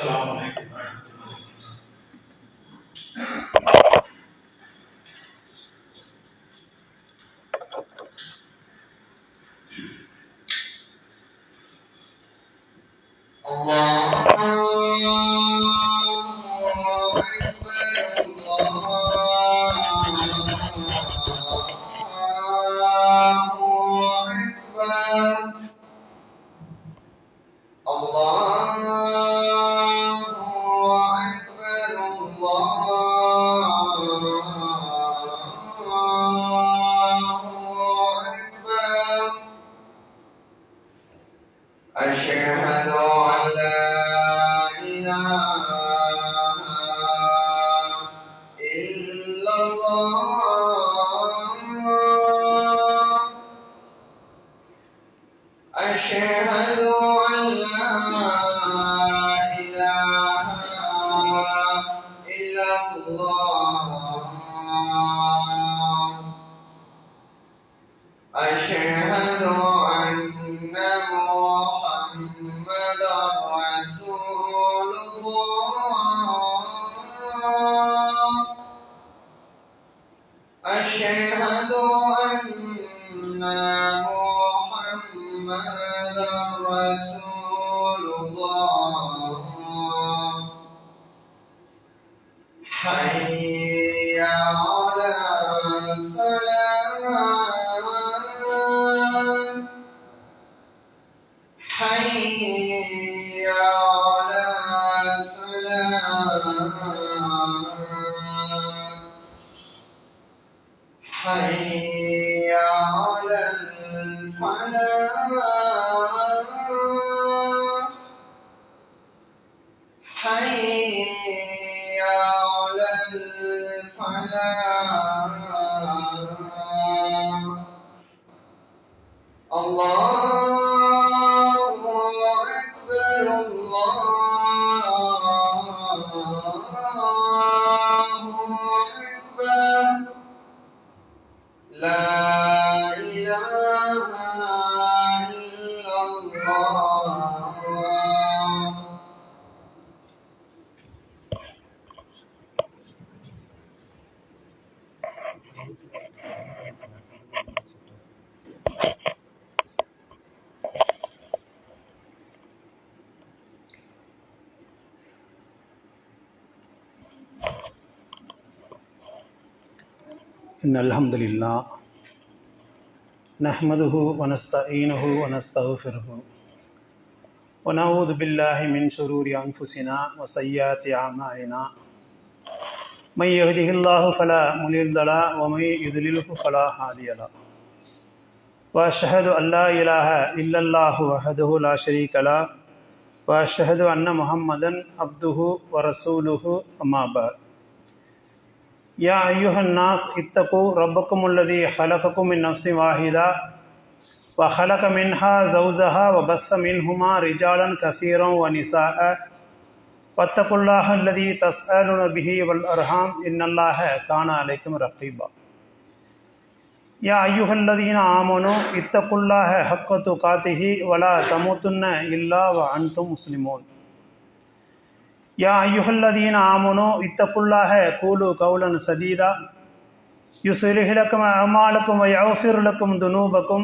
السلام عليكم ورحمة الله وبركاته. أشهد أن لا إله إلا الله أشهد أن لا إله إلا الله أشهد أن محمدا رسول الله أشهد أن محمدا رسول الله حي على الصلاة حي على الصلاة حي على الفلاح حي على الفلاح الله أكبر الله أكبر لا إله إلا الله. إن الحمد لله نحمده ونستعينه ونستغفره ونعوذ بالله من شرور أنفسنا وسيئات أعمالنا من يهده الله فلا مضل له ومن يضلله فلا هادي له وأشهد أن لا إله إلا الله وحده لا شريك له وأشهد أن محمدا عبده ورسوله أما بعد يا أيها الناس اتقوا ربكم الذي خلقكم من نفس واحدة وخلق منها زوجها وبث منهما رجالا كثيرا ونساء واتقوا الله الذي تسألون به والأرحام إن الله كان عليكم رقيبا يا أيها الذين آمنوا اتقوا الله حق تقاته ولا تموتن إلا وأنتم مسلمون يا أيها الذين آمنوا اتقوا الله قولوا قولا سديدا يصلح لكم أعمالكم ويغفر لكم ذنوبكم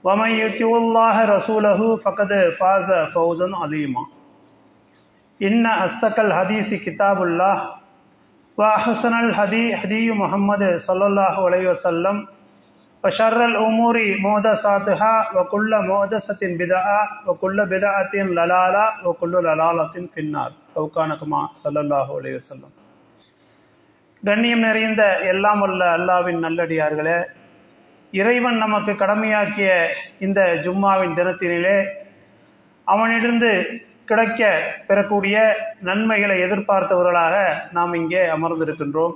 ومن يطع الله رسوله فقد فاز فوزا عظيما إن أصدق الحديث كتاب الله وأحسن الهدي هدي محمد صلى الله عليه وسلم وشر الأمور محدثاتها وكل محدثة بدعة وكل بدعة ضلالة وكل ضلالة في النار أو كان كما صلى الله عليه وسلم. கண்ணியம் நிறைந்த எல்லாம் வல்ல அல்லாஹ்வின் நல்லடியார்களே, இறைவன் நமக்கு கடமையாக்கிய இந்த ஜும்மாவின் தினத்தினிலே அவனிலிருந்து கிடைக்க பெறக்கூடிய நன்மைகளை எதிர்பார்த்தவர்களாக நாம் இங்கே அமர்ந்திருக்கின்றோம்.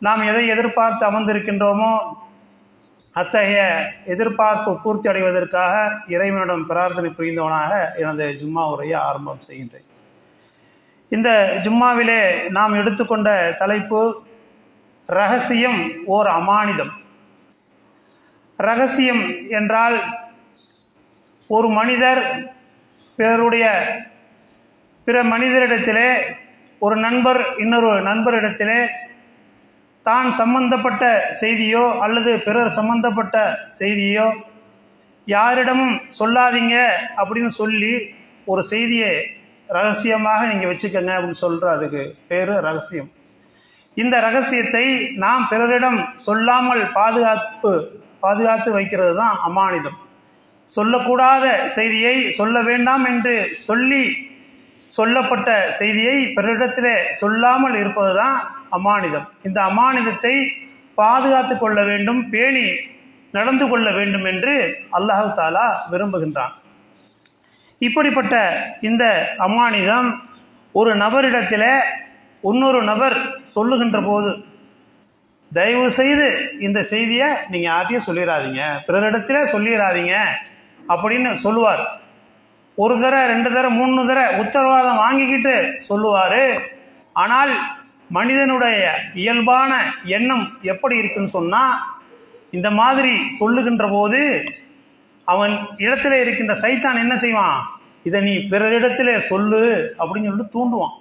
நாம் எதை எதிர்பார்த்து அமர்ந்திருக்கின்றோமோ அத்தகைய எதிர்பார்ப்பு பூர்த்தி அடைவதற்காக இறைவனிடம் பிரார்த்தனை புரிந்தவனாக எனது ஜும்மா உரையை ஆரம்பம் செய்கின்றேன். இந்த ஜும்மாவிலே நாம் எடுத்துக்கொண்ட தலைப்பு ரகசியம் ஓர் அமானிதம். ரகசியம் என்றால் ஒரு மனிதர் பிறருடைய பிற மனிதரிடத்திலே ஒரு நண்பர் இன்னொரு நண்பரிடத்திலே தான் சம்பந்தப்பட்ட செய்தியோ அல்லது பிறர் சம்பந்தப்பட்ட செய்தியோ யாரிடமும் சொல்லாதீங்க அப்படின்னு சொல்லி ஒரு செய்தியை ரகசியமாக நீங்கள் வச்சுக்கங்க அப்படின்னு சொல்கிற அதுக்கு பேர் ரகசியம். இந்த ரகசியத்தை நாம் பிறரிடம் சொல்லாமல் பாதுகாத்து வைக்கிறது தான் அமானிதம். சொல்லக்கூடாத செய்தியை சொல்ல வேண்டாம் என்று சொல்லப்பட்ட செய்தியை பிறரிடத்திலே சொல்லாமல் இருப்பது தான் அமானிதம். இந்த அமானிதத்தை பாதுகாத்து கொள்ள வேண்டும், பேணி நடந்து கொள்ள வேண்டும் என்று அல்லாஹ் தஆலா விரும்புகின்றான். இப்படிப்பட்ட இந்த அமானிதம் ஒரு நபரிடத்தில் இன்னொரு நபர் சொல்லுகின்ற போது தயவு செய்து இந்த செய்தியை நீங்கள் யார்ட்டையும் சொல்லிடாதீங்க, பிறரிடத்திலே சொல்லிடாதீங்க அப்படின்னு சொல்லுவார். ஒரு தடவை, 2 தடவை, 3 தடவை உத்தரவாதம் வாங்கிக்கிட்டு சொல்லுவார். ஆனால் மனிதனுடைய இயல்பான எண்ணம் எப்படி இருக்குன்னு சொன்னால், இந்த மாதிரி சொல்லுகின்ற போது அவன் இடத்துல இருக்கின்ற சைத்தான் என்ன செய்வான், இதை நீ பிறரிடத்திலே சொல்லு அப்படின்னு சொல்லிட்டு தூண்டுவான்.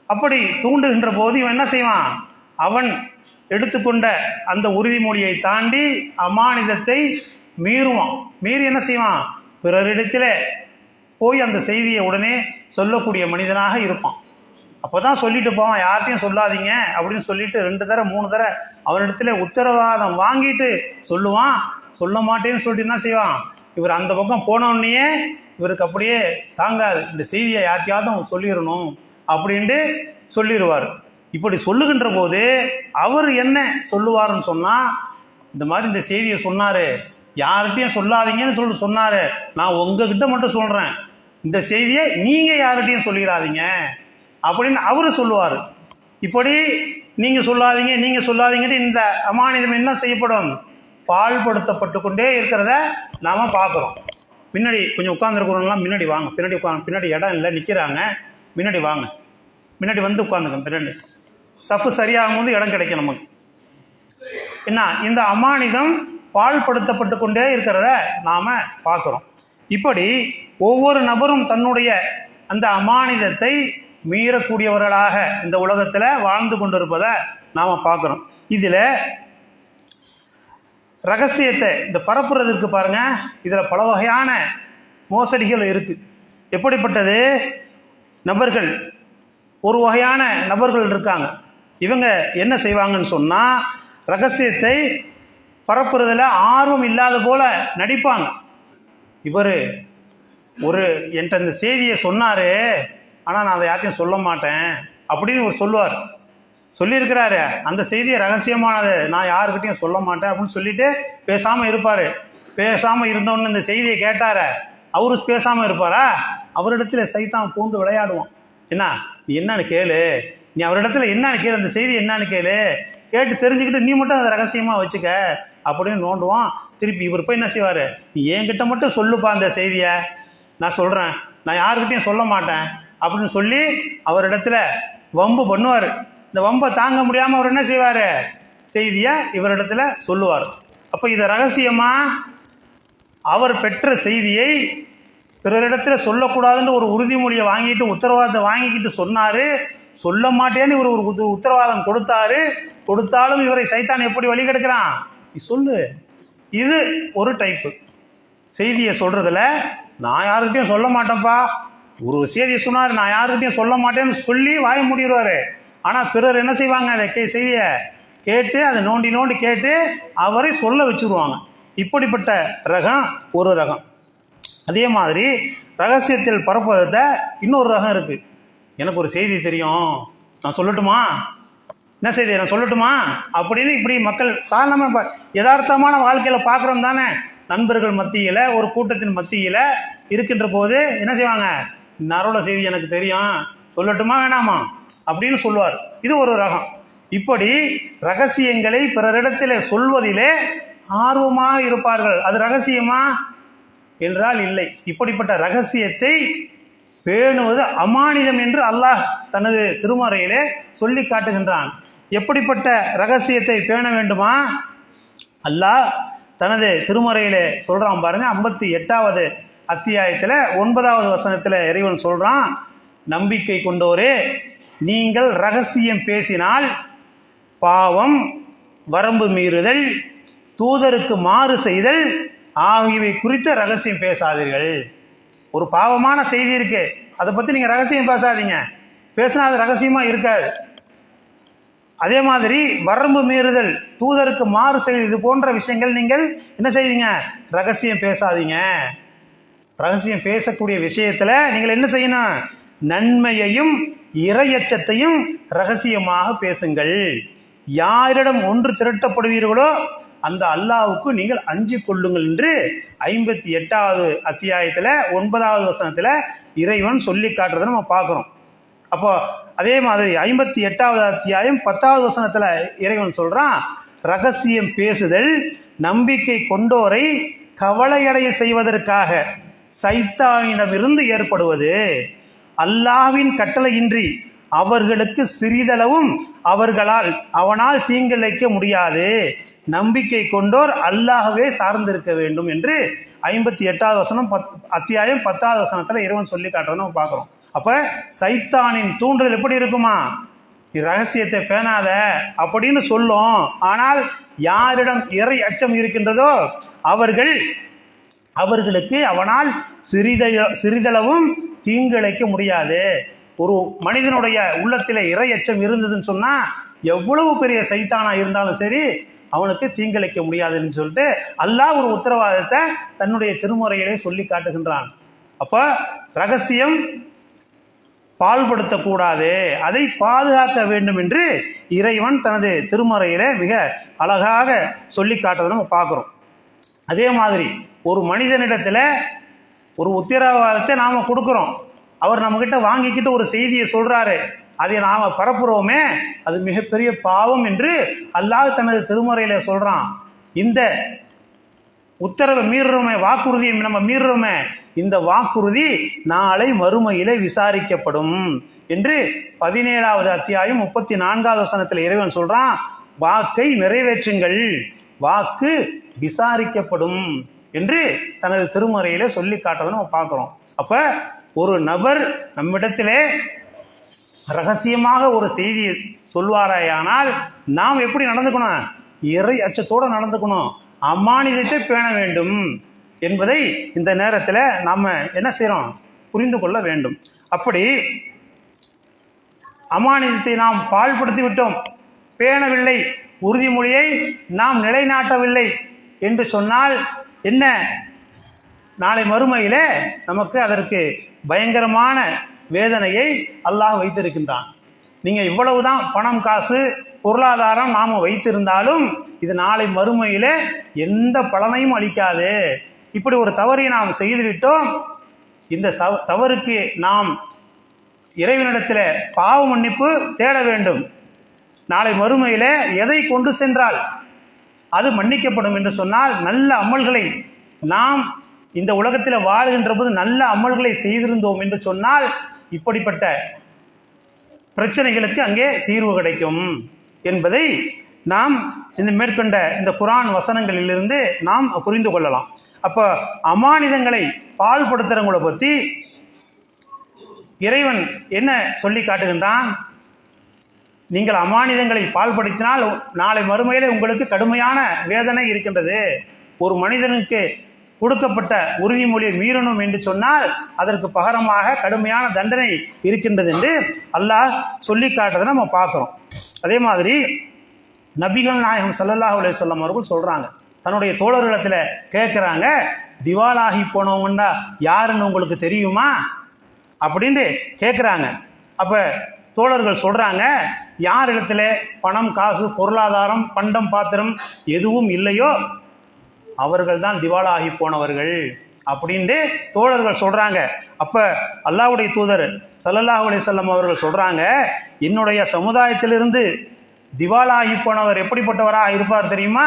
அப்படி தூண்டுகின்ற போது இவன் என்ன செய்வான், அவன் எடுத்துக்கொண்ட அந்த உறுதிமொழியை தாண்டி அமானிதத்தை மீறுவான். மீறி என்ன செய்வான், பிறரிடத்திலே போய் அந்த செய்தியை உடனே சொல்லக்கூடிய மனிதனாக இருப்பான். அப்போ தான் சொல்லிட்டு போவான், யார்ட்டையும் சொல்லாதீங்க அப்படின்னு சொல்லிட்டு 2 தடவை 3 தடவை அவனிடத்துல உத்தரவாதம் வாங்கிட்டு சொல்லுவான். சொல்ல மாட்டேன்னு சொல்லிட்டு என்ன செய்வான், இவர் அந்த பக்கம் போனோடனே இவருக்கு அப்படியே தாங்காது, இந்த செய்தியை யார்ட்டையாவது சொல்லிடணும் அப்படின்ட்டு சொல்லிடுவார். இப்படி சொல்லுகின்ற போது அவர் என்ன சொல்லுவார்னு சொன்னால், இந்த மாதிரி இந்த செய்தியை சொன்னார், யார்கிட்டையும் சொல்லாதீங்கன்னு சொன்னார், நான் உங்ககிட்ட மட்டும் சொல்கிறேன், இந்த செய்தியை நீங்கள் யார்கிட்டையும் சொல்லிடாதீங்க அப்படின்னு அவர் சொல்லுவார். இப்படி நீங்கள் சொல்லாதீங்கன்னு இந்த அமானிதம் என்ன செய்யப்படும், பாழ்படுத்தப்பட்டு கொண்டே இருக்கிறத நாம் பார்க்குறோம். முன்னாடி கொஞ்சம் உட்காந்துருக்கிறவங்களாம் முன்னாடி வாங்க, பின்னாடி இடம் இல்லை, நிற்கிறாங்க, முன்னாடி வாங்க, முன்னாடி வந்து உட்காந்துங்க. பின்னாடி சஃப்பு சரியாகும் போது இடம் கிடைக்கும் நமக்கு. என்ன, இந்த அமானிதம் பாழ்படுத்தப்பட்டு கொண்டே இருக்கிறத நாம் பார்க்குறோம். இப்படி ஒவ்வொரு நபரும் தன்னுடைய அந்த அமானிதத்தை மீறக்கூடியவர்களாக இந்த உலகத்தில் வாழ்ந்து கொண்டிருப்பதை நாம் பார்க்குறோம். இதில் ரகசியத்தை இந்த பரப்புறதுக்கு பாருங்கள், இதில் பல வகையான மோசடிகள் இருக்குது. எப்படிப்பட்டது நபர்கள், ஒரு வகையான நபர்கள் இருக்காங்க. இவங்க என்ன செய்வாங்கன்னு சொன்னால், ரகசியத்தை பரப்புறதில் ஆர்வம் இல்லாத போல நடிப்பாங்க. இவர் என்கிட்ட இந்த செய்தியை சொன்னார், ஆனால் நான் அதை யார்ட்டையும் சொல்ல மாட்டேன் அப்படின்னு ஒரு சொல்லுவார். சொல்லியிருக்கிறாரு, அந்த செய்தியை ரகசியமானது, நான் யாருக்கிட்டையும் சொல்ல மாட்டேன் அப்படின்னு சொல்லிட்டு பேசாமல் இருப்பார். பேசாமல் இருந்தோன்னு இந்த செய்தியை கேட்டார அவரு பேசாமல் இருப்பாரா, அவரிடத்துல சைத்தான் பூந்து விளையாடுவான். என்ன, நீ என்னன்னு கேளு, நீ அவரிடத்துல என்னன்னு கேளு, அந்த செய்தி என்னன்னு கேட்டு தெரிஞ்சுக்கிட்டு நீ மட்டும் அதை ரகசியமாக வச்சுக்க அப்படின்னு நோண்டுவான். திருப்பி இவர் போய் என்ன செய்வார், நீ என்கிட்ட மட்டும் சொல்லுப்பா அந்த செய்தியை, நான் சொல்கிறேன், நான் யாருக்கிட்டையும் சொல்ல மாட்டேன் அப்படின்னு சொல்லி அவரிடத்துல வம்பு பண்ணுவார். இந்த வம்பை தாங்க முடியாமல் அவர் என்ன செய்வார், செய்தியை இவரிடத்துல சொல்லுவார். அப்போ இதை ரகசியமாக அவர் பெற்ற செய்தியை பிறரிடத்தில் சொல்லக்கூடாதுன்னு ஒரு உறுதிமொழியை வாங்கிட்டு உத்தரவாதத்தை வாங்கிக்கிட்டு சொன்னார். சொல்ல மாட்டேன்னு இவர் ஒரு உத்தரவாதம் கொடுத்தாலும் இவரை சைத்தான் எப்படி வழி கெடுக்கிறான், நீ சொல்லு. இது ஒரு டைப்பு செய்தியை சொல்கிறதுல, நான் யாருக்கிட்டையும் சொல்ல மாட்டேன்ப்பா, ஒரு செய்தியை சொன்னார், நான் யாருக்கிட்டையும் சொல்ல மாட்டேன்னு சொல்லி வாய மூடிடுவார். ஆனால் பிறர் என்ன செய்வாங்க, அதை செய்தியை கேட்டு அதை நோண்டி கேட்டு அவரை சொல்ல வச்சுருவாங்க. இப்படிப்பட்ட ரகம் ஒரு ரகம். அதே மாதிரி ரகசியத்தில் பரப்புவதை இன்னொரு ரகம் இருக்குது. எனக்கு ஒரு செய்தி தெரியும், நான் சொல்லட்டுமா, என்ன செய்தி நான் சொல்லட்டுமா அப்படின்னு இப்படி மக்கள் சாதாரணமாக யதார்த்தமான வாழ்க்கையில் பார்க்குறோம் தானே. நண்பர்கள் மத்தியில், ஒரு கூட்டத்தின் மத்தியில் இருக்கின்ற போது என்ன செய்வாங்க, நரோட செய்தி எனக்கு தெரியும், சொல்லட்டுமா வேணாமா அப்படின்னு சொல்லுவார். இது ஒரு ரகம். இப்படி ரகசியங்களை பிறரிடத்தில் சொல்வதிலே ஆர்வமாக இருப்பார்கள். அது ரகசியமா என்றால் இல்லை. இப்படிப்பட்ட ரகசியத்தை பேணுவது அமானிதம் என்று அல்லாஹ் தனது திருமறையிலே சொல்லி காட்டுகின்றான். எப்படிப்பட்ட ரகசியத்தை பேண வேண்டுமா, அல்லாஹ் தனது திருமறையிலே சொல்றான் பாருங்க. 58வது அத்தியாயத்தில் 9வது வசனத்தில் இறைவன் சொல்றான், நம்பிக்கை கொண்டோரே, நீங்கள் ரகசியம் பேசினால் பாவம், வரம்பு மீறுதல், தூதருக்கு மாறு செய்தல் ஆகியவை குறித்து ரகசியம் பேசாதீர்கள். ஒரு பாவமான செய்தி இருக்கு, அதை பற்றி நீங்கள் ரகசியம் பேசாதீங்க. பேசினா அது ரகசியமாக இருக்காது. அதே மாதிரி வரம்பு மீறுதல், தூதருக்கு மாறு செய்தல், இது போன்ற விஷயங்கள் நீங்கள் என்ன செய்வீங்க? ரகசியம் பேசாதீங்க. ரகசியம் பேசக்கூடிய விஷயத்தில் நீங்கள் என்ன செய்யணும்? நன்மையையும் இறையச்சத்தையும் ரகசியமாக பேசுங்கள். யாரிடம் ஒன்று திரட்டப்படுவீர்களோ அந்த அல்லாஹ்வுக்கு நீங்கள் அஞ்சு கொள்ளுங்கள் என்று 58வது அத்தியாயத்தில் 9வது வசனத்தில் இறைவன் சொல்லி காட்டுறதை நம்ம பார்க்குறோம். அப்போ அதே மாதிரி 58வது அத்தியாயம் 10வது வசனத்தில் இறைவன் சொல்கிறான், ரகசியம் பேசுதல் நம்பிக்கை கொண்டோரை கவலையடைய செய்வதற்காக சைத்தானிடமிருந்து ஏற்படுவது. அல்லாஹ்வின் கட்டளையின்றி அவர்களுக்கு சிறிதளவும் அவனால் தீங்கிழைக்க முடியாது. நம்பிக்கை கொண்டோர் அல்லாஹ்வே சார்ந்திருக்க வேண்டும் என்று 58வது வசனம் அத்தியாயம் 10வது வசனத்தில் இறைவன் சொல்லி காட்டுறதை நம்ம பார்க்குறோம். அப்போ சைத்தானின் தூண்டுதல் எப்படி இருக்குமா? ரகசியத்தை பேணாத அப்படின்னு சொல்லும். ஆனால் யாரிடம் இறை அச்சம் இருக்கின்றதோ அவர்களுக்கு அவனால் சிறிதளவும் தீங்கிழைக்க முடியாது. ஒரு மனிதனுடைய உள்ளத்தில் இறை அச்சம் இருந்ததுன்னு சொன்னா எவ்வளவு பெரிய சைத்தானா இருந்தாலும் சரி அவனுக்கு தீங்கிழைக்க முடியாதுன்னு சொல்லிட்டு அல்லாஹ் ஒரு உத்தரவாதத்தை தன்னுடைய திருமுறையிலே சொல்லி காட்டுகின்றான். அப்ப ரகசியம் பால்படுத்தக்கூடாது, அதை பாதுகாக்க வேண்டும் என்று இறைவன் தனது திருமறையில மிக அழகாக சொல்லி காட்டுறதை நம்ம பார்க்கிறோம். அதே மாதிரி ஒரு மனிதனிடத்துல ஒரு உத்தரவாதத்தை நாம கொடுக்கிறோம், அவர் நம்ம கிட்ட வாங்கிக்கிட்டு ஒரு செய்தியை சொல்றாரு, அதை நாம பரப்புறோமே, அது மிகப்பெரிய பாவம் என்று அல்லாஹ் தனது திருமறையில சொல்றான். இந்த உத்தரவை மீறுறோமே, வாக்குறுதியை நம்ம மீறுறோமே, இந்த வாக்குறுதி நாளை மறுமையிலே விசாரிக்கப்படும் என்று 17வது அத்தியாயம் 34வது வசனத்தில் இறைவன் சொல்றான். வாக்கை நிறைவேற்றுங்கள், வாக்கு விசாரிக்கப்படும் என்று தனது திருமறையிலே சொல்லி காட்டுறதை நம்ம பார்க்கிறோம். அப்ப ஒரு நபர் நம்மிடத்திலே ரகசியமாக ஒரு செய்தியை சொல்வாராயானால் நாம் எப்படி நடந்துக்கணும்? இறை அச்சத்தோடு நடந்துக்கணும், அமானிதத்தை பேண வேண்டும் என்பதை இந்த நேரத்தில் நாம் என்ன செய்கிறோம்? புரிந்து கொள்ள வேண்டும். அப்படி அமானிதத்தை நாம் பாழ்படுத்தி விட்டோம், பேணவில்லை, உறுதிமொழியை நாம் நிலைநாட்டவில்லை என்று சொன்னால் என்ன? நாளை மறுமையிலே நமக்கு அதற்கு பயங்கரமான வேதனையை அல்லாஹ் வைத்திருக்கின்றான். நீங்கள் இவ்வளவுதான் பணம், காசு, பொருளாதாரம் நாம் வைத்திருந்தாலும் இது நாளை மறுமையிலே எந்த பலனையும் அளிக்காது. இப்படி ஒரு தவறை நாம் செய்துவிட்டோம், இந்த தவறுக்கு நாம் இறைவனிடத்தில் பாவ மன்னிப்பு தேட வேண்டும். நாளை மறுமையிலே எதை கொண்டு சென்றால் அது மன்னிக்கப்படும் என்று சொன்னால், நல்ல அமல்களை நாம் இந்த உலகத்தில் வாழ்கின்ற போது நல்ல அமல்களை செய்திருந்தோம் என்று சொன்னால் இப்படிப்பட்ட பிரச்சனைகளுக்கு அங்கே தீர்வு கிடைக்கும் என்பதை நாம் இந்த மேற்கொண்ட இந்த குர்ஆன் வசனங்களிலிருந்து நாம் புரிந்து கொள்ளலாம். அப்போ அமானிதங்களை பாழ்படுத்துறவங்களை பற்றி இறைவன் என்ன சொல்லி காட்டுகின்றான்? நீங்கள் அமானிதங்களை பாழ்படுத்தினால் நாளை மறுமையிலே உங்களுக்கு கடுமையான வேதனை இருக்கின்றது. ஒரு மனிதனுக்கு கொடுக்கப்பட்ட உறுதிமொழியை மீறணும் என்று சொன்னால் அதற்கு பகரமாக கடுமையான தண்டனை இருக்கின்றது என்று அல்லாஹ் சொல்லி காட்டுறதை நம்ம பார்க்குறோம். அதே மாதிரி நபிகள் நாயகம் ஸல்லல்லாஹு அலைஹி வஸல்லம் அவர்கள் சொல்கிறாங்க, தன்னுடைய தோழர்களிடத்தில் கேட்குறாங்க, திவாலாகி போனவங்கன்னா யாருன்னு உங்களுக்கு தெரியுமா அப்படின்னு கேட்குறாங்க. அப்போ தோழர்கள் சொல்கிறாங்க, யார் இடத்துல பணம், காசு, பொருளாதாரம், பண்டம், பாத்திரம் எதுவும் இல்லையோ அவர்கள் தான் திவாலாகி போனவர்கள் அப்படின்ட்டு தோழர்கள் சொல்கிறாங்க. அப்போ அல்லாஹ்வுடைய தூதர் ஸல்லல்லாஹு அலைஹி வஸல்லம் அவர்கள் சொல்கிறாங்க, என்னுடைய சமுதாயத்திலிருந்து திவாலாகி போனவர் எப்படிப்பட்டவராக இருப்பார் தெரியுமா?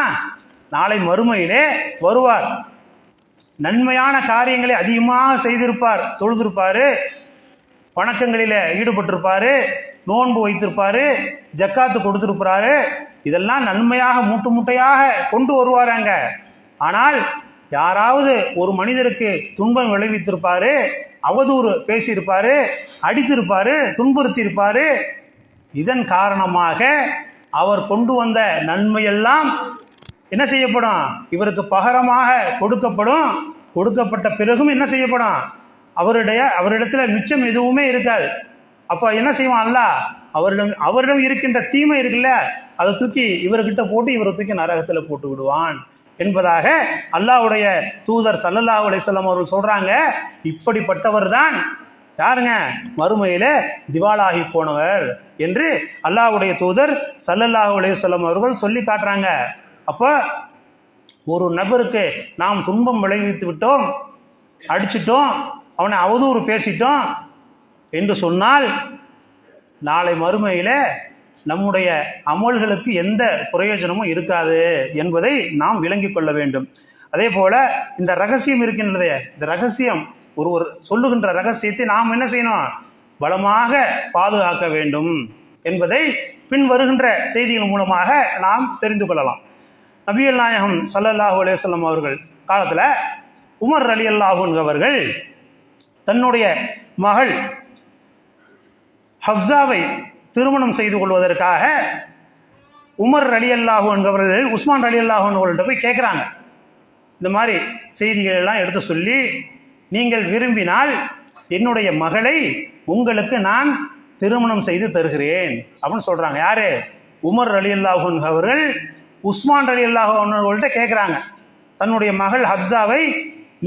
நாளை மறுமையிலே வருவார், நன்மையான காரியங்களை அதிகமாக செய்திருப்பார், தொழுதிருப்பார், வணக்கங்களில் ஈடுபட்டிருப்பார், நோன்பு வைத்திருப்பார், ஜக்காத்து கொடுத்திருப்பாரு, இதெல்லாம் நன்மையாக மூட்டு மூட்டையாக கொண்டு வருவாராங்க. ஆனால் யாராவது ஒரு மனிதருக்கு துன்பம் விளைவித்திருப்பாரு, அவதூறு பேசியிருப்பாரு, அடித்திருப்பாரு, துன்புறுத்தியிருப்பாரு. இதன் காரணமாக அவர் கொண்டு வந்த நன்மையெல்லாம் என்ன செய்யப்படும்? இவருக்கு பகரமாக கொடுக்கப்படும். கொடுக்கப்பட்ட பிறகும் என்ன செய்யப்படும்? அவரிடத்துல மிச்சம் எதுவுமே இருக்காது. அப்போ என்ன செய்வான் அல்லாஹ்? அவரிடம் இருக்கின்ற தீமை இருக்குல்ல, அதை தூக்கி இவர்கிட்ட போட்டு இவரை தூக்கி நரகத்தில் போட்டு விடுவான் என்பதாக அல்லாஹ்வுடைய தூதர் ஸல்லல்லாஹு அலைஹி வஸல்லம் அவர்கள் சொல்றாங்க. இப்படிப்பட்டவர் தான் யாருங்க? மறுமையில திவாலாகி போனவர் என்று அல்லாஹ்வுடைய தூதர் ஸல்லல்லாஹு அலைஹி வஸல்லம் அவர்கள் சொல்லி காட்டுறாங்க. அப்போ ஒரு நபருக்கு நாம் துன்பம் விளைவித்து விட்டோம், அடிச்சிட்டோம், அவனை அவதூறு பேசிட்டோம் என்று சொன்னால் நாளை மறுமையில நம்முடைய அமல்களுக்கு எந்த பிரயோஜனமும் இருக்காது என்பதை நாம் விளங்கி கொள்ள வேண்டும். அதே போல இந்த ரகசியம் இருக்கின்றதே, இந்த ரகசியம் ஒருவர் சொல்லுகின்ற ரகசியத்தை நாம் என்ன செய்யணும்? பலமாக பாதுகாக்க வேண்டும் என்பதை பின் வருகின்ற செய்திகள் மூலமாக நாம் தெரிந்து கொள்ளலாம். நபிகள் நாயகம் ஸல்லல்லாஹு அலைஹி வஸல்லம் அவர்கள் காலத்தில் உமர் ரலியல்லாஹு அன்ஹு அவர்கள் தன்னுடைய மகள் ஹப்ஸாவை திருமணம் செய்து கொள்வதற்காக உமர் ரலியல்லாஹு அன்ஹு அவர்கள் உஸ்மான் ரலியல்லாஹு அன்ஹு அவர்கள்ட்ட போய் கேட்குறாங்க. இந்த மாதிரி செய்திகள் எல்லாம் எடுத்து சொல்லி, நீங்கள் விரும்பினால் என்னுடைய மகளை உங்களுக்கு நான் திருமணம் செய்து தருகிறேன் அப்படின்னு சொல்றாங்க. யாரு? உமர் ரலியல்லாஹு அன்ஹு அவர்கள் உஸ்மான் ரலியல்லாஹு அன்ஹு அவர்கள்ட்ட கேட்குறாங்க, தன்னுடைய மகள் ஹப்ஸாவை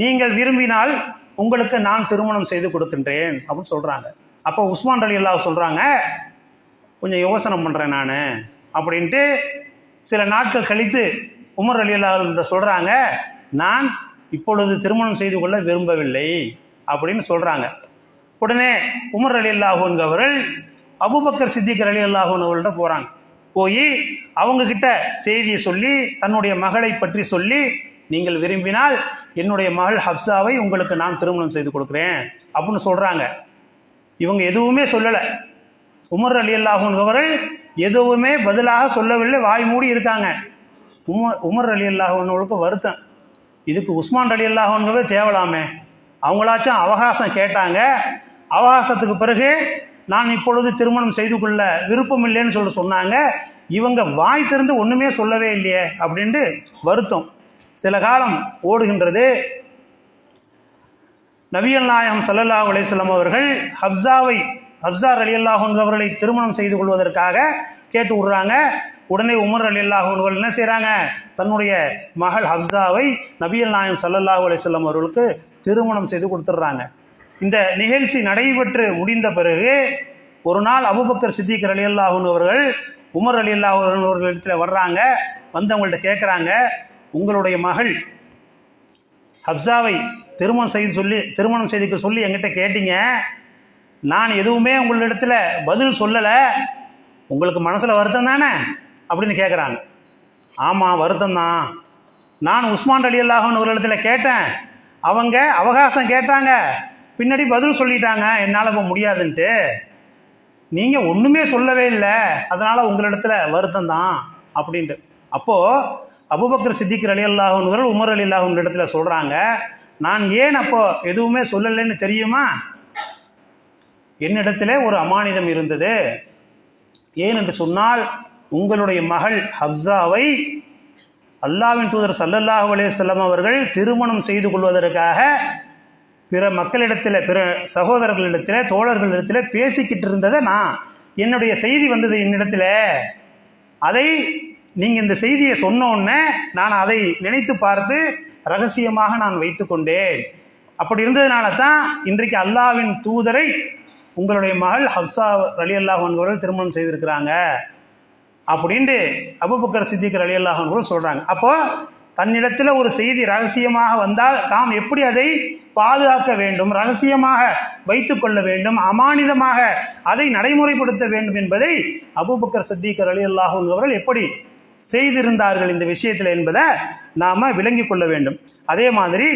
நீங்கள் விரும்பினால் உங்களுக்கு நான் திருமணம் செய்து கொடுக்கின்றேன் அப்படின்னு சொல்றாங்க. அப்போ உஸ்மான் ரலியல்லாஹு சொல்றாங்க, கொஞ்சம் யோசனை பண்ணுறேன் நான் அப்படின்ட்டு. சில நாட்கள் கழித்து உமர் ரலியல்லாஹு சொல்கிறாங்க, நான் இப்பொழுது திருமணம் செய்து கொள்ள விரும்பவில்லை அப்படின்னு சொல்கிறாங்க. உடனே உமர் ரலியல்லாஹு அன்ஹு அவர்கள் அபூபக்கர் சித்திக் ரலியல்லாஹு அன்ஹு அவர்கள்ட்ட போகிறாங்க. போய் அவங்கக்கிட்ட செய்தியை சொல்லி, தன்னுடைய மகளை பற்றி சொல்லி, நீங்கள் விரும்பினால் என்னுடைய மகள் ஹப்ஸாவை உங்களுக்கு நான் திருமணம் செய்து கொடுக்குறேன் அப்படின்னு சொல்கிறாங்க. இவங்க எதுவுமே சொல்லலை. உமர் ரலியல்லாஹு அன்ஹு அவர்கள் எதுவுமே பதிலாக சொல்லவில்லை, வாய் மூடி இருக்காங்க. உமர் ரலியல்லாஹு அன்ஹு அவர்களுக்கு வருத்தம், இதுக்கு உஸ்மான் ரலியல்லாஹு அன்ஹுவே தேவலாமே, அவங்களாச்சும் அவகாசம் கேட்டாங்க, அவகாசத்துக்கு பிறகு நான் இப்பொழுது திருமணம் செய்து கொள்ள விருப்பம் இல்லைன்னு சொன்னாங்க, இவங்க வாய் திறந்து ஒன்றுமே சொல்லவே இல்லையே அப்படின்ட்டு வருத்தம். சில காலம் ஓடுகின்றது. நபிகள் நாயகம் ஸல்லல்லாஹு அலைஹி வஸல்லம் அவர்கள் ஹப்ஸா ரலியல்லாஹு அன்ஹு அவர்களை திருமணம் செய்து கொள்வதற்காக கேட்டு விடுறாங்க. உடனே உமர் ரலியல்லாஹு அன்ஹு அவர்கள் என்ன செய்கிறாங்க? தன்னுடைய மகள் ஹப்ஸாவை நபிகள் நாயகம் ஸல்லல்லாஹு அலைஹி வஸல்லம் அவர்களுக்கு திருமணம் செய்து கொடுத்துட்றாங்க. இந்த நிகழ்ச்சி நடைபெற்று முடிந்த பிறகு ஒரு நாள் அபூபக்கர் சித்திக் ரலியல்லாஹு அன்ஹு அவர்கள் உமர் ரலியல்லாஹு அன்ஹு அவர்களிடத்தில் வர்றாங்க. வந்தவங்கள்ட்ட கேட்குறாங்க, உங்களுடைய மகள் ஹப்ஸாவை திருமணம் செய்துக்க சொல்லி என்கிட்ட கேட்டீங்க, நான் எதுவுமே உங்களிடத்துல பதில் சொல்லலை, உங்களுக்கு மனசில் வருத்தம் தானே அப்படின்னு கேட்குறாங்க. ஆமாம் வருத்தம் தான், நான் உஸ்மான் ரலியல்லாஹு அன்ஹு அவர்களிடத்தில் கேட்டேன், அவங்க அவகாசம் கேட்டாங்க, பின்னாடி பதில் சொல்லிட்டாங்க, என்னால் இப்போ முடியாதுன்ட்டு, நீங்கள் ஒன்றுமே சொல்லவே இல்லை, அதனால் உங்களிடத்துல வருத்தம் தான் அப்படின்ட்டு. அப்போது அபூபக்கர் சித்திக் ரலியல்லாஹு அன்ஹு அவர்கள் உமர் ரலியல்லாஹு அன்ஹு இடத்துல சொல்கிறாங்க, நான் ஏன் அப்போ எதுவுமே சொல்லலைன்னு தெரியுமா? என்னிடத்துல ஒரு அமானிதம் இருந்தது. ஏன் என்று சொன்னால், உங்களுடைய மகள் ஹப்ஸாவை அல்லாஹ்வின் தூதர் ஸல்லல்லாஹு அலைஹி வஸல்லம் அவர்கள் திருமணம் செய்து கொள்வதற்காக பிற மக்களிடத்தில், பிற சகோதரர்களிடத்தில், தோழர்களிடத்தில் பேசிக்கிட்டு இருந்ததை என்னுடைய செய்தி வந்தது என்னிடத்துல, அதை நீங்கள் இந்த செய்தியை சொன்னோன்னே நான் அதை நினைத்து பார்த்து ரகசியமாக நான் வைத்து கொண்டேன். அப்படி இருந்ததுனால தான் இன்றைக்கு அல்லாஹ்வின் தூதரை உங்களுடைய மகள் ஹப்ஸா ரலியல்லாஹு அன்ஹு அவர்கள் திருமணம் செய்திருக்கிறாங்க அப்படின்ட்டு அபூபக்கர் சித்திக் ரலியல்லாஹு அன்ஹு சொல்கிறாங்க. அப்போ தன்னிடத்தில் ஒரு செய்தி ரகசியமாக வந்தால் தாம் எப்படி அதை பாதுகாக்க வேண்டும், ரகசியமாக வைத்து கொள்ள வேண்டும், அமானிதமாக அதை நடைமுறைப்படுத்த வேண்டும் என்பதை அபூபக்கர் சித்திக் ரலியல்லாஹு அன்ஹு அவர்கள் எப்படி செய்திருந்தார்கள் இந்த விஷயத்தில் என்பதை நாம் விளங்கி கொள்ள வேண்டும். அதே மாதிரி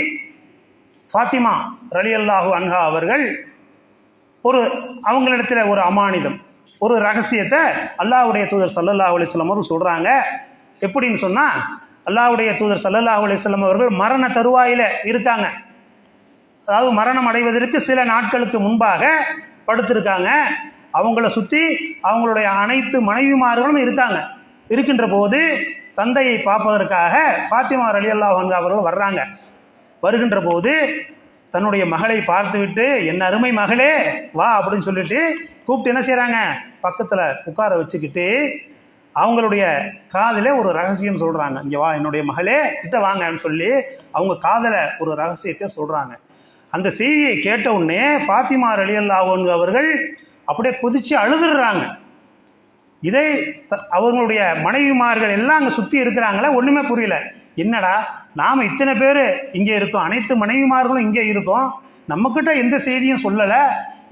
ஃபாத்திமா ரலியல்லாஹு அன்ஹா அவர்கள் அவங்களிடத்தில் ஒரு அமானிதம், ஒரு ரகசியத்தை அல்லாஹ்வுடைய தூதர் ஸல்லல்லாஹு அலைஹி வஸல்லம் அவர்கள் சொல்கிறாங்க. எப்படின்னு சொன்னால், அல்லாஹ்வுடைய தூதர் ஸல்லல்லாஹு அலைஹி வஸல்லம் அவர்கள் மரண தருவாயில் இருக்காங்க. அதாவது மரணம் அடைவதற்கு சில நாட்களுக்கு முன்பாக படுத்திருக்காங்க. அவங்கள சுற்றி அவங்களுடைய அனைத்து மனைவிமார்களும் இருக்கின்ற போது தந்தையை பார்ப்பதற்காக ஃபாத்திமா ரலியல்லாஹு அன்ஹா அவர்கள் வர்றாங்க. வருகின்ற போது தன்னுடைய மகளை பார்த்துவிட்டு, என் அருமை மகளே வா அப்படின்னு சொல்லிட்டு கூப்பிட்டு என்ன செய்கிறாங்க, பக்கத்தில் உட்கார வச்சுக்கிட்டு அவங்களுடைய காதில் ஒரு ரகசியம் சொல்கிறாங்க. இங்கே வா என்னுடைய மகளே கிட்ட வாங்கன்னு சொல்லி அவங்க காதில் ஒரு ரகசியத்தை சொல்கிறாங்க. அந்த செய்தியை கேட்ட உடனே ஃபாத்திமா ரலியல்லாஹு அன்ஹா அவர்கள் அப்படியே குதிச்சு அழுதுடுறாங்க. இதை அவர்களுடைய மனைவிமார்கள் எல்லாம் அங்கே சுற்றி இருக்கிறாங்களே, ஒன்றுமே புரியல. என்னடா நாம் இத்தனை பேர் இங்கே இருக்கோம், அனைத்து மனைவிமார்களும் இங்கே இருக்கோம், நம்மக்கிட்ட எந்த செய்தியும் சொல்லலை,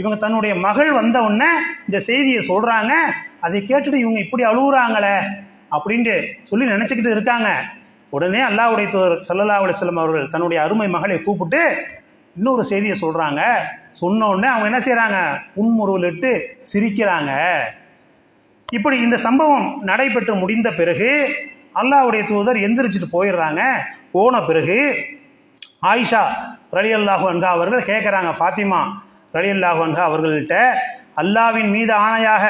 இவங்க தன்னுடைய மகள் வந்த உடனே இந்த செய்தியை சொல்கிறாங்க, அதை கேட்டுட்டு இவங்க இப்படி அழுகுறாங்களே அப்படின்ட்டு சொல்லி நினச்சிக்கிட்டு இருக்காங்க. உடனே அல்லாஹ்வுடைய தூதர் ஸல்லல்லாஹு அலைஹி வஸல்லம் அவர்கள் தன்னுடைய அருமை மகளை கூப்பிட்டு இன்னொரு செய்தியை சொல்கிறாங்க. சொன்ன உடனே அவங்க என்ன செய்கிறாங்க, புன்முறுவலிட்டு சிரிக்கிறாங்க. இப்படி இந்த சம்பவம் நடைபெற்று முடிந்த பிறகு அல்லாஹ்வுடைய தூதர் எந்திரிச்சிட்டு போயிடுறாங்க. போன பிறகு ஆயிஷா ரலியல்லாஹு அன்ஹா அவர்கள் கேட்குறாங்க, ஃபாத்திமா ரலியல்லாஹு அன்ஹா அவர்கள்ட்ட, அல்லாஹ்வின் மீது ஆணையாக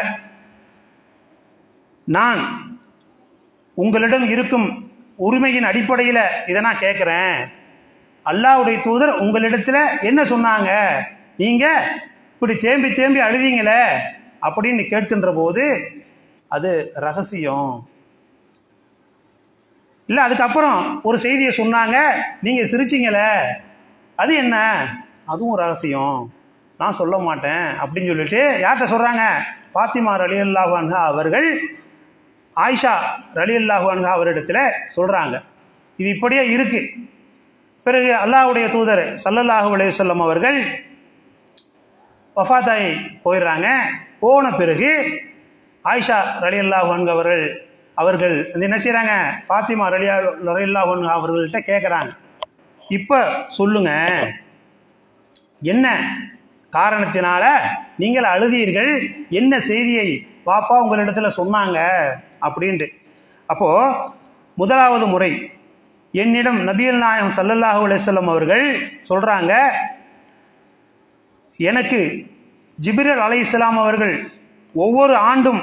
நான் உங்களிடம் இருக்கும் உரிமையின் அடிப்படையில் இதை நான் கேட்குறேன். அல்லாஹ்வுடைய தூதர் உங்களிடத்தில் என்ன சொன்னாங்க, நீங்கள் இப்படி தேம்பி தேம்பி அழுதீங்களே அப்படின்னு கேட்கின்ற போது அது ரகசியம் இல்லை. அதுக்கப்புறம் ஒரு செய்தியை சொன்னாங்க, நீங்கள் சிரிச்சிங்களே அது என்ன, அதுவும் ரகசியம், நான் சொல்ல மாட்டேன் அப்படின்னு சொல்லிட்டு யார்கிட்ட சொல்கிறாங்க, ஃபாத்திமா ரலியல்லாஹு அன்ஹா அவர்கள் ஆயிஷா ரலியல்லாஹு அன்ஹா அவரிடத்தில் சொல்கிறாங்க. இது இப்படியே இருக்குது. பிறகு அல்லாஹ்வுடைய தூதர் ஸல்லல்லாஹு அலைஹி வஸல்லம் அவர்கள் வஃபாத்தாகி போயிடுறாங்க. போன பிறகு ஆயிஷா ரலியல்லாஹு அன்ஹா அவர்கள் என்ன செய்கிறாங்க, ஃபாத்திமா ரலியல்லாஹு அன்ஹா அவர்கள்ட்ட கேட்குறாங்க, இப்போ சொல்லுங்க என்ன காரணத்தினால நீங்கள் அழுதீர்கள், என்ன செய்தியை பாப்பா உங்களிடத்தில் சொன்னாங்க அப்படின்ட்டு. அப்போது முதலாவது முறை என்னிடம் நபிகள் நாயகம் ஸல்லல்லாஹு அலைஹி வஸல்லம் அவர்கள் சொல்கிறாங்க, எனக்கு ஜிப்ரீல் அலைஹிஸ்ஸலாம் அவர்கள் ஒவ்வொரு ஆண்டும்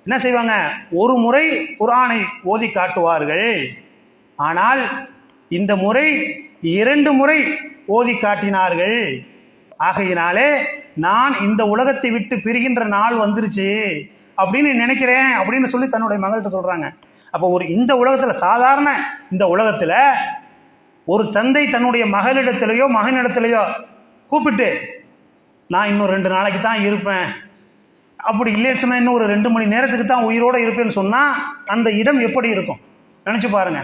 என்ன செய்வாங்க, ஒரு முறை குர்ஆனை ஓதி காட்டுவார்கள். ஆனால் இந்த முறை 2 முறை ஓதி காட்டினார்கள். ஆகையினாலே நான் இந்த உலகத்தை விட்டு பிரிகின்ற நாள் வந்துருச்சு அப்படின்னு நினைக்கிறேன் அப்படின்னு சொல்லி தன்னுடைய மகள்கிட்ட சொல்கிறாங்க. அப்போ இந்த உலகத்தில் சாதாரண இந்த உலகத்தில் ஒரு தந்தை தன்னுடைய மகளிடத்திலேயோ மகனிடத்திலேயோ கூப்பிட்டு நான் இன்னும் 2 நாளைக்கு தான் இருப்பேன், அப்படி இல்லைன்னு சொன்னால் இன்னும் ஒரு 2 மணி நேரத்துக்கு தான் உயிரோடு இருப்பேன்னு சொன்னால் அந்த இடம் எப்படி இருக்கும் நினச்சி பாருங்க.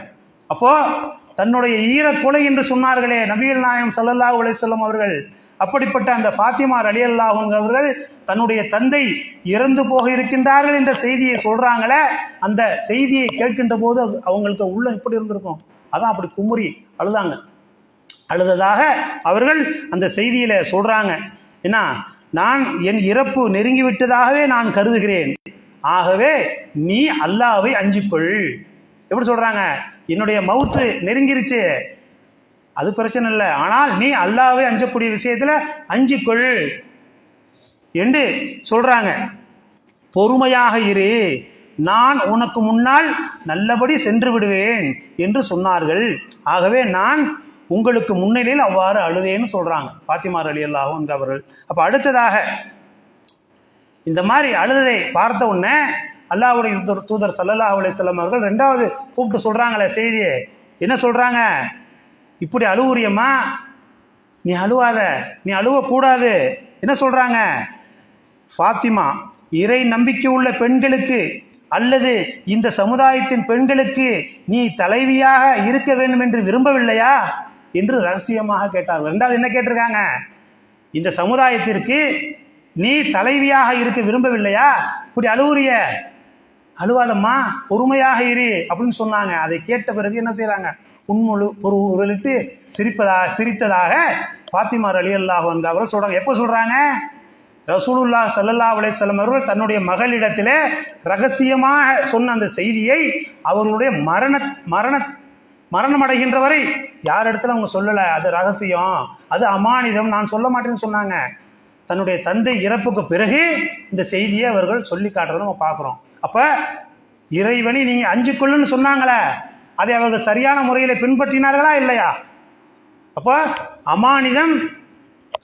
அப்போது தன்னுடைய ஈரக்கொலை என்று சொன்னார்களே நபிகள் நாயகம் ஸல்லல்லாஹு அலைஹி வஸல்லம் அவர்கள், அப்படிப்பட்ட அந்த ஃபாத்திமா ரலியல்லாஹு அன்ஹா அவர்கள் தன்னுடைய தந்தை இறந்து போக இருக்கின்றார்கள் என்ற செய்தியை சொல்கிறாங்களே, அந்த செய்தியை கேட்கின்ற போது அவங்களுக்கு உள்ள எப்படி இருந்திருக்கும், அதான் அப்படி குமுறி அழுததாக அவர்கள் அந்த செய்தியில் சொல்கிறாங்க. ஏன்னா நான் என் இறப்பு நெருங்கிவிட்டதாகவே நான் கருதுகிறேன், ஆகவே நீ அல்லாஹ்வை அஞ்சிக்கொள். எப்படி சொல்கிறாங்க, என்னுடைய மவுத்து நெருங்கிருச்சு அது பிரச்சனை இல்லை, ஆனால் நீ அல்லாஹ்வை அஞ்சக்கூடிய விஷயத்தில் அஞ்சிக்கொள் என்று சொல்கிறாங்க. பொறுமையாக இரு, நான் உனக்கு முன்னால் நல்லபடி சென்று விடுவேன் என்று சொன்னார்கள். ஆகவே நான் உங்களுக்கு முன்னிலையில் அவ்வாறு அழுதேன்னு சொல்கிறாங்க ஃபாத்திமா ரலியல்லாஹு அன்ஹா அவர்கள். அப்போ அடுத்ததாக இந்த மாதிரி அழுததை பார்த்த உடனே அல்லாஹ்வுடைய தூதர் ஸல்லல்லாஹு அலைஹி வஸல்லம் அவர்கள் 2வது கூப்பிட்டு சொல்கிறாங்களே செய்தியை, என்ன சொல்கிறாங்க, இப்படி அழுவுறியம்மா, நீ அழுவாத, நீ அழுவக்கூடாது. என்ன சொல்கிறாங்க, ஃபாத்திமா இறை நம்பிக்கை உள்ள பெண்களுக்கு அல்லது இந்த சமுதாயத்தின் பெண்களுக்கு நீ தலைவியாக இருக்க வேண்டும் என்று விரும்பவில்லையா என்று ரகசியமாக கேட்டார்கள். 2வது என்ன கேட்டிருக்காங்க, இந்த சமுதாயத்திற்கு நீ தலைவியாக இருக்க விரும்பவில்லையா, இப்படி அழுவுறிய, அழுவாதம்மா பொறுமையாக இரு அப்படின்னு சொன்னாங்க. அதை கேட்ட பிறகு என்ன செய்கிறாங்க, உருளிட்டு சிரித்ததாக ஃபாத்திமா ரலியல்லாஹு அன்ஹா அவர்கள் சொல்கிறாங்க. எப்போ சொல்கிறாங்க, ரசூலுல்லாஹ் ஸல்லல்லாஹு அலைஹி வஸல்லம் அவர்கள் தன்னுடைய மகளிடத்தில் ரகசியமாக சொன்ன அந்த செய்தியை அவர்களுடைய மரணம் அடைகின்ற வரை யார் இடத்துல அவங்க சொல்லலை, அது ரகசியம், அது அமானிதம், நான் சொல்ல மாட்டேன்னு சொன்னாங்க. தன்னுடைய தந்தை இறப்புக்கு பிறகு இந்த செய்தியை அவர்கள் சொல்லி காட்டுறதை நம்ம பார்க்குறோம். அப்போ இறைவனை நீங்கள் அஞ்சுக்கொள்ளுன்னு சொன்னாங்களே, அதை அவர்கள் சரியான முறையில் பின்பற்றினார்களா இல்லையா? அப்போ அமானிதம்,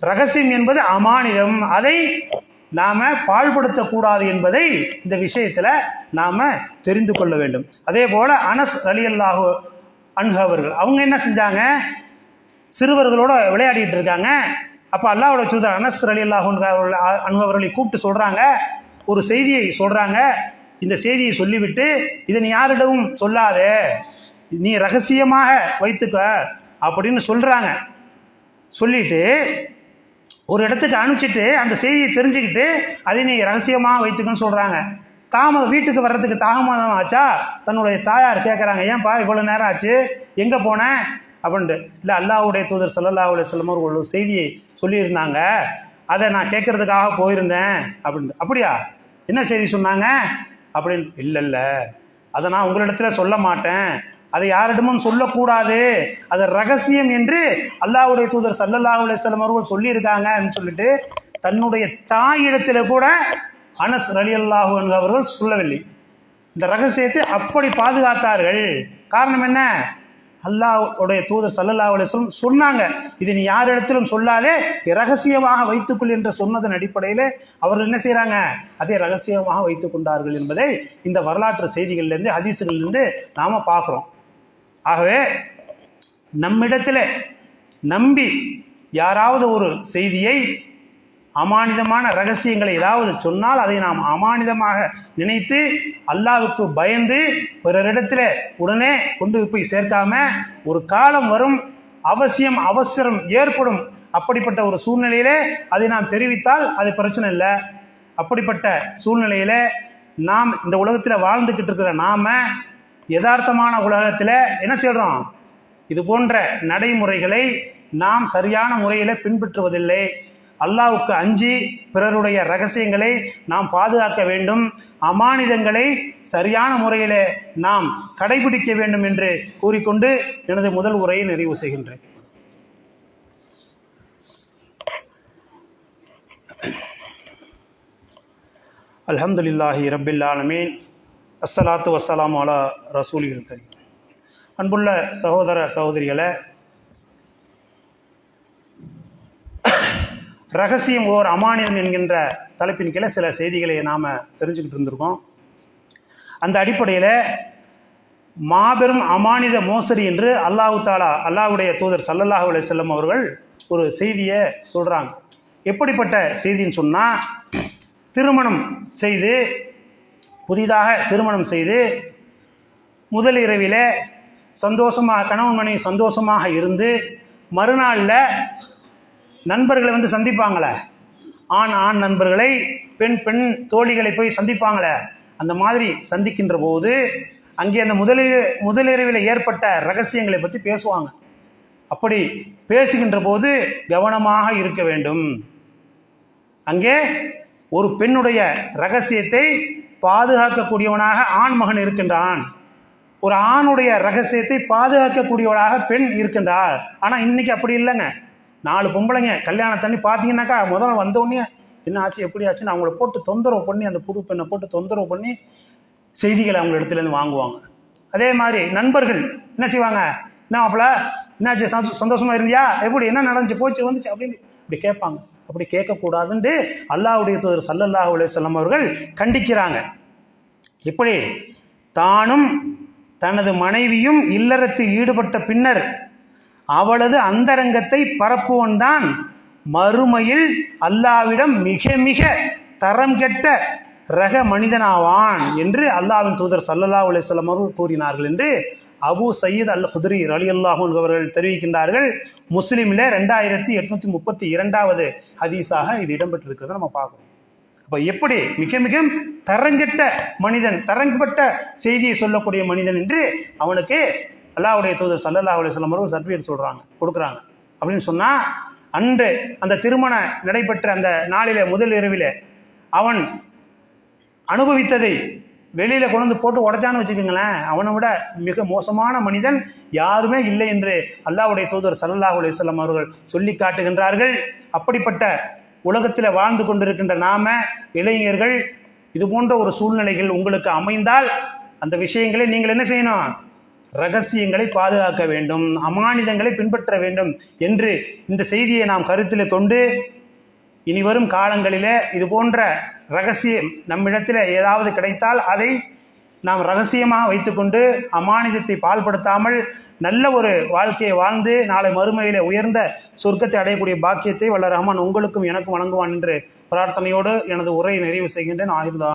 ரகசியம் என்பது அமானிதம், அதை நாம் பாழ்படுத்தக்கூடாது என்பதை இந்த விஷயத்தில் நாம் தெரிந்து கொள்ள வேண்டும். அதே போல் அனஸ் ரலியல்லாஹு அன்ஹு அவர்கள் அவங்க என்ன செஞ்சாங்க, சிறுவர்களோட விளையாடிட்டு இருக்காங்க. அப்போ அல்லாஹ்வோட தூதர் அனஸ் ரலியல்லாஹு அன்ஹு அவர்களை கூப்பிட்டு சொல்கிறாங்க, ஒரு செய்தியை சொல்கிறாங்க. இந்த செய்தியை சொல்லிவிட்டு இதை நீ யாரிடமும் சொல்லாதே, நீ ரகசியமாக வைத்துக்க அப்படின்னு சொல்கிறாங்க. சொல்லிட்டு ஒரு இடத்துக்கு அனுப்பிச்சிட்டு அந்த செய்தியை தெரிஞ்சுக்கிட்டு அதை நீ ரகசியமாக வைத்துக்கன்னு சொல்கிறாங்க. வீட்டுக்கு வர்றதுக்கு தாமதம் ஆச்சா, தன்னுடைய தாயார் கேட்குறாங்க, ஏன்பா இவ்வளோ நேரம் ஆச்சு, எங்கே போனேன் அப்படின்ட்டு. இல்லை, அல்லாஹ்வுடைய தூதர் ஸல்லல்லாஹு அலைஹி வஸல்லம் அவர்கள் ஒரு செய்தியை சொல்லியிருந்தாங்க, அதை நான் கேட்கறதுக்காக போயிருந்தேன் அப்படின்ட்டு. அப்படியா, என்ன செய்தி சொன்னாங்க அப்படின்னு. இல்லை, அதை நான் உங்களிடத்துல சொல்ல மாட்டேன், அதை யாரிடமும் சொல்லக்கூடாது, அது ரகசியம் என்று அல்லாஹ்வுடைய தூதர் ஸல்லல்லாஹு அலைஹி வஸல்லம் அவர்கள் சொல்லியிருக்காங்கன்னு சொல்லிட்டு தன்னுடைய தாயிடத்துல கூட அனஸ் ரலியல்லாஹு அன்ஹு அவர்கள் சொல்லவில்லை. இந்த ரகசியத்தை அப்படி பாதுகாத்தார்கள். காரணம் என்ன? அல்லாஹ்வுடைய தூதர் ஸல்லல்லாஹு அலைஹி வஸல்லம் சொன்னாங்க, இது நீ யார் இடத்திலும் சொல்லாதே, ரகசியமாக வைத்துக்கொள் என்று சொன்னதன் அடிப்படையில் அவர்கள் என்ன செய்கிறாங்க, அதை ரகசியமாக வைத்துக் கொண்டார்கள் என்பதை இந்த வரலாற்று செய்திகள்லேருந்து ஹதீஸுகளிலிருந்து நாம் பார்க்குறோம். ஆகவே நம்மிடத்தில் நம்பி யாராவது ஒரு செய்தியை, அமானிதமான ரகசியங்களை ஏதாவது சொன்னால் அதை நாம் அமானிதமாக நினைத்து அல்லாஹ்வுக்கு பயந்து பிறரிடத்தில் உடனே கொண்டு போய் சேர்க்காம, ஒரு காலம் வரும், அவசரம் ஏற்படும், அப்படிப்பட்ட ஒரு சூழ்நிலையிலே அதை நாம் தெரிவித்தால் அது பிரச்சனை இல்லை. அப்படிப்பட்ட சூழ்நிலையில் நாம் இந்த உலகத்தில் வாழ்ந்துக்கிட்டு இருக்கிற நாம் யதார்த்தமான உலகத்தில் என்ன செய்கிறோம், இது போன்ற நடைமுறைகளை நாம் சரியான முறையில் பின்பற்றுவதில்லை. அல்லாஹ்வுக்கு அஞ்சி பிறருடைய ரகசியங்களை நாம் பாதுகாக்க வேண்டும், அமானிதங்களை சரியான முறையில் நாம் கடைபிடிக்க வேண்டும் என்று கூறிக்கொண்டு எனது முதல் உரையை நிறைவு செய்கின்றேன். அல்ஹம்துலில்லாஹி ரப்பில் ஆலமீன், அஸ்ஸலாத்து வஸ்ஸலாமு அலா ரசூலில் கரீம். அன்புள்ள சகோதர சகோதரிகளை, ரகசியம் ஓர் அமானியம் என்கின்ற தலைப்பின் கீழே சில செய்திகளை நாம் தெரிஞ்சுக்கிட்டு இருந்திருக்கோம். அந்த அடிப்படையில் மாபெரும் அமானித மோசடி என்று அல்லாஹ்வுடைய தூதர் ஸல்லல்லாஹு அலைஹி வஸல்லம் அவர்கள் ஒரு செய்தியை சொல்கிறாங்க. எப்படிப்பட்ட செய்தின்னு சொன்னால், புதிதாக திருமணம் செய்து முதல் இரவில் சந்தோஷமாக கணவன் மனைவி சந்தோஷமாக இருந்து மறுநாளில் நண்பர்களை சந்திப்பாங்களே, ஆண் நண்பர்களை, பெண் தோழிகளை போய் சந்திப்பாங்களே, அந்த மாதிரி சந்திக்கின்ற போது அங்கே அந்த முதலிரவில் ஏற்பட்ட ரகசியங்களை பற்றி பேசுவாங்க. அப்படி பேசுகின்ற போது கவனமாக இருக்க வேண்டும். அங்கே ஒரு பெண்ணுடைய ரகசியத்தை பாதுகாக்கக்கூடியவனாக ஆண் மகன் இருக்கின்றான், ஒரு ஆணுடைய ரகசியத்தை பாதுகாக்கக்கூடியவனாக பெண் இருக்கின்றாள். ஆனால் இன்னைக்கு அப்படி இல்லைங்க. 4 பொம்பளைங்க கல்யாணத்தண்ணி பார்த்தீங்கன்னாக்கா முதல்ல வந்தோடனே என்ன ஆச்சு எப்படி ஆச்சுன்னு அவங்கள போட்டு தொந்தரவு பண்ணி, அந்த புது பெண்ணை போட்டு தொந்தரவு பண்ணி செய்திகளை அவங்க இடத்துலேருந்து வாங்குவாங்க. அதே மாதிரி நண்பர்கள் என்ன செய்வாங்க, என்ன மாப்பிள்ள என்னாச்சு, சந்தோஷமா இருந்தியா, எப்படி என்ன நடந்துச்சு, போச்சு வந்துச்சு அப்படின்னு இப்படி கேட்பாங்க. அப்படி கேட்கக்கூடாதுன்னு அல்லாஹ்வுடைய தூதர் ஸல்லல்லாஹு அலைஹி வஸல்லம் அவர்கள் கண்டிக்கிறாங்க. இப்படி தானும் தனது மனைவியும் இல்லறத்தில் ஈடுபட்ட பின்னர் அவளது அந்தரங்கத்தை பரப்புவன் தான் மறுமையில் அல்லாஹ்விடம் மிக மிக தரம் கெட்ட ரக மனிதனாவான் என்று அல்லாஹ்வின் தூதர் ஸல்லல்லாஹு அலைஹி வஸல்லம் அவர்கள் கூறினார்கள் என்று அபு சயீத் அல் குத்ரி ரலியல்லாஹு அன்ஹு அவர்கள் தெரிவிக்கின்றார்கள். முஸ்லிமில் 2832வது ஹதீஸாக இது இடம்பெற்றிருக்கிறத நம்ம பார்க்கணும். அப்போ எப்படி மிக மிக தரங்கெட்ட மனிதன், தரங்கப்பட்ட செய்தியை சொல்லக்கூடிய மனிதன் என்று அவனுக்கு அல்லாஹ்வுடைய தூதர் ஸல்லல்லாஹு அலைஹி வஸல்லம் அவர்கள் சர்டிஃபிகேட் கொடுக்குறாங்க. அப்படின்னு சொன்னால் அன்று அந்த திருமணம் நடைபெற்ற அந்த நாளில் முதல் இரவில் அவன் அனுபவித்ததை வெளியில் கொண்டு வந்து போட்டு உடைச்சான்னு வச்சுக்கோங்களேன், அவனை விட மிக மோசமான மனிதன் யாருமே இல்லை என்று அல்லாஹ்வுடைய தூதர் ஸல்லல்லாஹு அலைஹி வஸல்லம் அவர்கள் சொல்லி காட்டுகின்றார்கள். அப்படிப்பட்ட உலகத்தில் வாழ்ந்து கொண்டிருக்கின்ற நாம இளைஞர்கள், இது போன்ற ஒரு சூழ்நிலைகள் உங்களுக்கு அமைந்தால் அந்த விஷயங்களை நீங்கள் என்ன செய்யணும்? ரகசியங்களை பாதுகாக்க வேண்டும், அமானிதங்களை பின்பற்ற வேண்டும் என்று இந்த செய்தியை நாம் கருத்தில் கொண்டு இனிவரும் காலங்களில் இது போன்ற ரகசியம் நம்மிடத்தில் ஏதாவது கிடைத்தால் அதை நாம் ரகசியமாக வைத்துக்கொண்டு அமானிதத்தை பால்படுத்தாமல் நல்ல ஒரு வாழ்க்கையை வாழ்ந்து நாளை மறுமையிலே உயர்ந்த சொர்க்கத்தை அடையக்கூடிய பாக்கியத்தை வல்ல ரஹ்மான் உங்களுக்கும் எனக்கும் வழங்குவான் என்று பிரார்த்தனையோடு எனது உரையை நிறைவு செய்கின்றேன். ஆகிருதா.